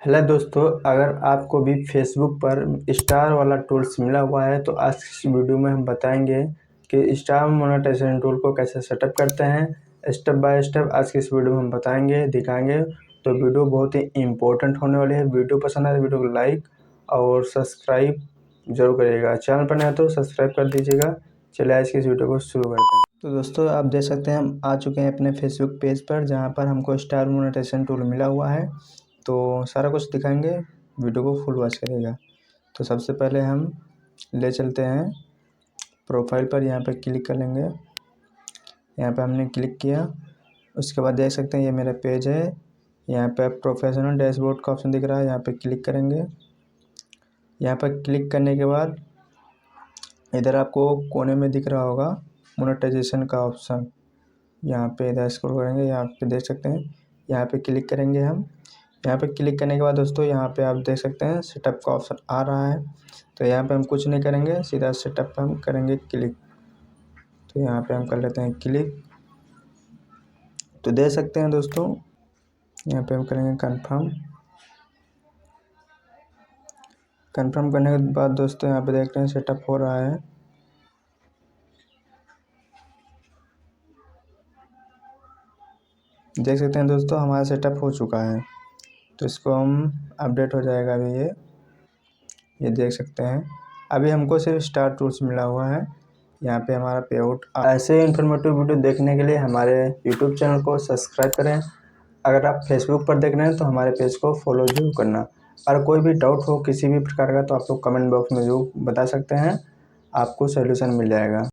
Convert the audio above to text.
Hello दोस्तों, अगर आपको भी फेसबुक पर स्टार वाला टूल्स मिला हुआ है तो आज की इस वीडियो में हम बताएंगे कि स्टार मोनेटाइजेशन टूल को कैसे सेटअप करते हैं। स्टेप बाय स्टेप आज की इस वीडियो में हम बताएंगे, दिखाएंगे। तो वीडियो बहुत ही इम्पोर्टेंट होने वाली है। वीडियो पसंद आए तो वीडियो को लाइक और सब्सक्राइब जरूर करिएगा। चैनल पर नया तो सब्सक्राइब कर दीजिएगा। चलिए आज की इस वीडियो को शुरू करते हैं। तो दोस्तों, आप देख सकते हैं हम आ चुके हैं अपने फेसबुक पेज पर, जहाँ पर हमको स्टार मोनेटाइजेशन टूल मिला हुआ है। तो सारा कुछ दिखाएंगे, वीडियो को फुल वॉच करिएगा। तो सबसे पहले हम ले चलते हैं प्रोफाइल पर, यहाँ पर क्लिक कर लेंगे। यहाँ पे हमने क्लिक किया, उसके बाद देख सकते हैं ये मेरा पेज है। यहाँ पे प्रोफेशनल डैशबोर्ड का ऑप्शन दिख रहा है, यहाँ पे क्लिक करेंगे। यहाँ पर क्लिक करने के बाद इधर आपको कोने में दिख रहा होगा मोनेटाइजेशन का ऑप्शन। यहाँ पे इधर स्क्रॉल करेंगे, यहाँ पे देख सकते हैं, यहाँ पे क्लिक करेंगे हम। यहाँ पे क्लिक करने के बाद दोस्तों यहाँ पे आप देख सकते हैं सेटअप का ऑप्शन आ रहा है। तो यहाँ पे हम कुछ नहीं करेंगे, सीधा सेटअप पे हम करेंगे क्लिक। तो यहाँ पे हम कर लेते हैं क्लिक। तो देख सकते हैं दोस्तों, यहाँ पे हम करेंगे कंफर्म। कंफर्म करने के बाद दोस्तों यहाँ पे देख रहे हैं सेटअप हो रहा है। देख सकते हैं दोस्तों हमारा सेटअप हो चुका है। तो इसको हम अपडेट हो जाएगा अभी ये देख सकते हैं। अभी हमको सिर्फ स्टार टूल्स मिला हुआ है। यहाँ पे हमारा पे आउट। ऐसे इन्फॉर्मेटिव वीडियो देखने के लिए हमारे यूट्यूब चैनल को सब्सक्राइब करें। अगर आप फेसबुक पर देख रहे हैं तो हमारे पेज को फॉलो जरूर करना। और कोई भी डाउट हो किसी भी प्रकार का तो आप लोग कमेंट बॉक्स में जरूर बता सकते हैं, आपको सोल्यूशन मिल जाएगा।